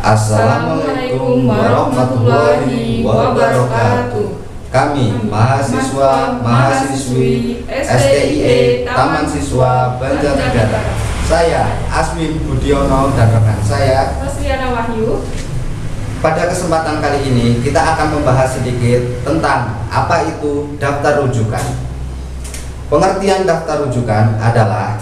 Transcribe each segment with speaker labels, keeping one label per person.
Speaker 1: Assalamualaikum warahmatullahi wabarakatuh. Kami mahasiswa-mahasiswi STIE Taman Siswa Banjarnegara. Saya Aswin Budiono dan rekan saya
Speaker 2: Rosliana Wahyu.
Speaker 1: Pada kesempatan kali ini kita akan membahas sedikit tentang apa itu daftar rujukan. Pengertian daftar rujukan adalah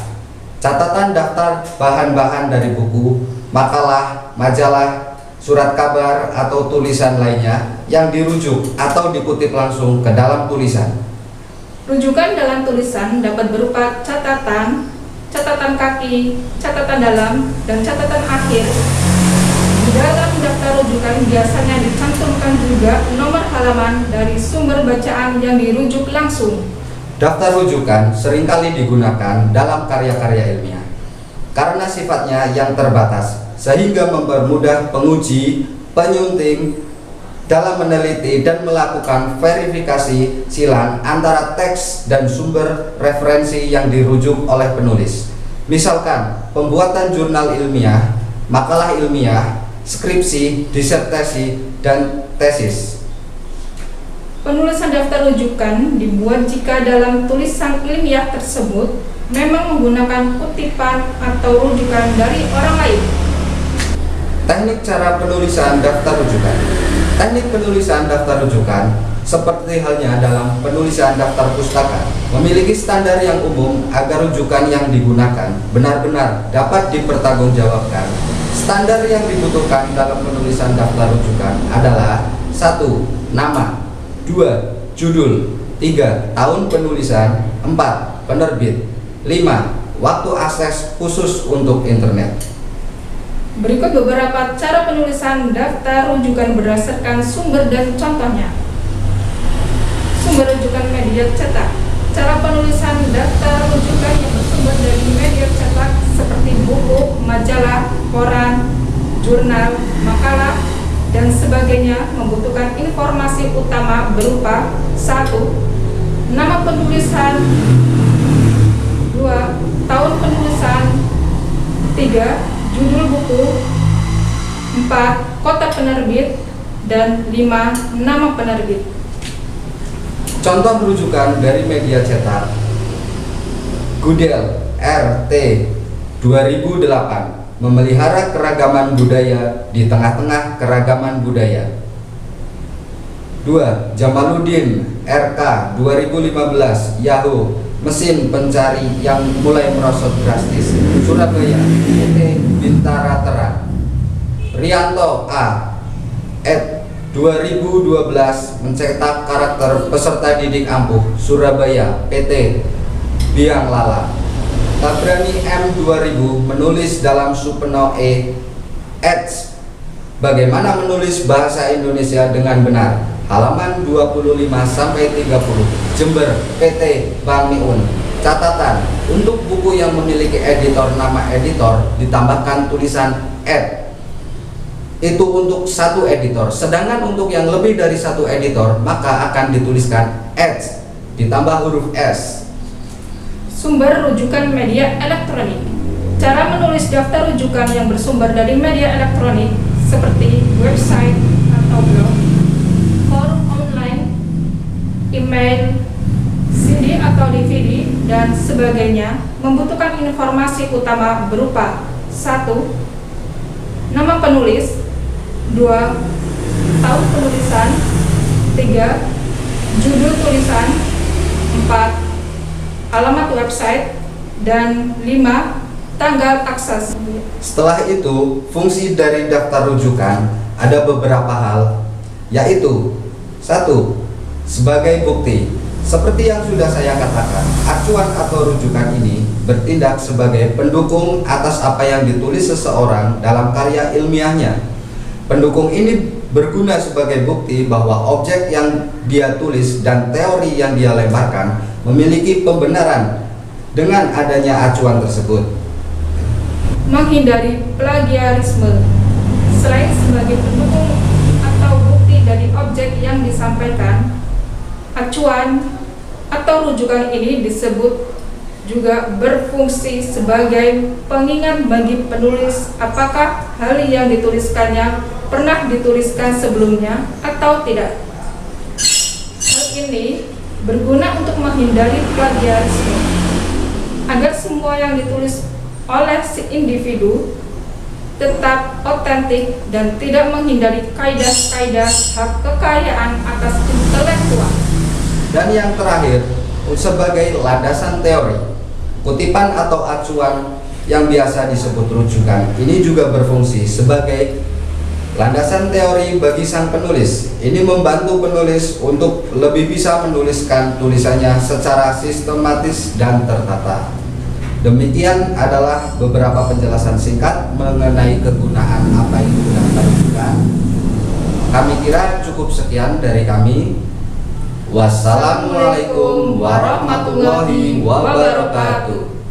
Speaker 1: catatan daftar bahan-bahan dari buku, makalah, majalah, surat kabar, atau tulisan lainnya yang dirujuk atau dikutip langsung ke dalam tulisan.
Speaker 2: Rujukan dalam tulisan dapat berupa catatan, catatan kaki, catatan dalam, dan catatan akhir. Di dalam daftar rujukan biasanya dicantumkan juga nomor halaman dari sumber bacaan yang dirujuk langsung.
Speaker 1: Daftar rujukan seringkali digunakan dalam karya-karya ilmiah karena sifatnya yang terbatas, sehingga mempermudah penguji, penyunting dalam meneliti dan melakukan verifikasi silang antara teks dan sumber referensi yang dirujuk oleh penulis. Misalkan, pembuatan jurnal ilmiah, makalah ilmiah, skripsi, disertasi, dan tesis.
Speaker 2: Penulisan daftar rujukan dibuat jika dalam tulisan ilmiah tersebut memang menggunakan kutipan atau rujukan dari orang lain.
Speaker 1: Teknik cara penulisan daftar rujukan. Teknik penulisan daftar rujukan seperti halnya dalam penulisan daftar pustaka memiliki standar yang umum agar rujukan yang digunakan benar-benar dapat dipertanggungjawabkan. Standar yang dibutuhkan dalam penulisan daftar rujukan adalah 1. Nama, 2. Judul, 3. Tahun penulisan, 4. Penerbit, 5. Waktu akses khusus untuk internet.
Speaker 2: Berikut beberapa cara penulisan daftar rujukan berdasarkan sumber dan contohnya. Sumber rujukan media cetak. Cara penulisan daftar rujukan yang bersumber dari media cetak seperti buku, majalah, koran, jurnal, makalah, dan sebagainya membutuhkan informasi utama berupa 1. Nama penulisan, 2. Tahun penulisan, 3. Judul buku, 4. Kota penerbit, dan 5. Nama penerbit.
Speaker 1: Contoh rujukan dari media cetak: Gudel, RT 2008, memelihara keragaman budaya di tengah-tengah keragaman budaya. 2. Jamaluddin, RK 2015, Yahoo, mesin pencari yang mulai merosot drastis, Surabaya, PT Bintara Terang. Rianto A, ed 2012, mencetak karakter peserta didik ampuh, Surabaya, PT Biang Lala. Tabrani M 2000, menulis dalam Supeno E, eds bagaimana menulis bahasa Indonesia dengan benar, halaman 25-30, Jember, PT Bang Miun. Catatan, untuk buku yang memiliki editor nama editor ditambahkan tulisan ed, itu untuk satu editor. Sedangkan untuk yang lebih dari satu editor maka akan dituliskan eds ditambah huruf S.
Speaker 2: Sumber rujukan media elektronik. Cara menulis daftar rujukan yang bersumber dari media elektronik seperti website atau blog, forum online, email, CD atau DVD, dan sebagainya membutuhkan informasi utama berupa 1. Nama penulis, 2. Tahun penulisan, 3. Judul tulisan, 4. Alamat website, dan 5. Tanggal akses.
Speaker 1: Setelah itu, fungsi dari daftar rujukan ada beberapa hal, yaitu 1. Sebagai bukti. Seperti yang sudah saya katakan, acuan atau rujukan ini bertindak sebagai pendukung atas apa yang ditulis seseorang dalam karya ilmiahnya. Pendukung ini berguna sebagai bukti bahwa objek yang dia tulis dan teori yang dia lemparkan memiliki pembenaran dengan adanya acuan tersebut.
Speaker 2: Menghindari plagiarisme. Selain sebagai pendukung atau bukti dari objek yang disampaikan, acuan atau rujukan ini disebut juga berfungsi sebagai pengingat bagi penulis apakah hal yang dituliskannya pernah dituliskan sebelumnya atau tidak. Hal ini berguna untuk menghindari plagiarisme, agar semua yang ditulis oleh si individu tetap otentik dan tidak menghindari kaidah-kaidah hak kekayaan atas intelektual.
Speaker 1: Dan yang terakhir, sebagai landasan teori, kutipan atau acuan yang biasa disebut rujukan ini juga berfungsi sebagai landasan teori bagi sang penulis. Ini membantu penulis untuk lebih bisa menuliskan tulisannya secara sistematis dan tertata. Demikian adalah beberapa penjelasan singkat mengenai kegunaan apa itu daftar rujukan. Kami kira cukup sekian dari kami. Wassalamualaikum warahmatullahi wabarakatuh.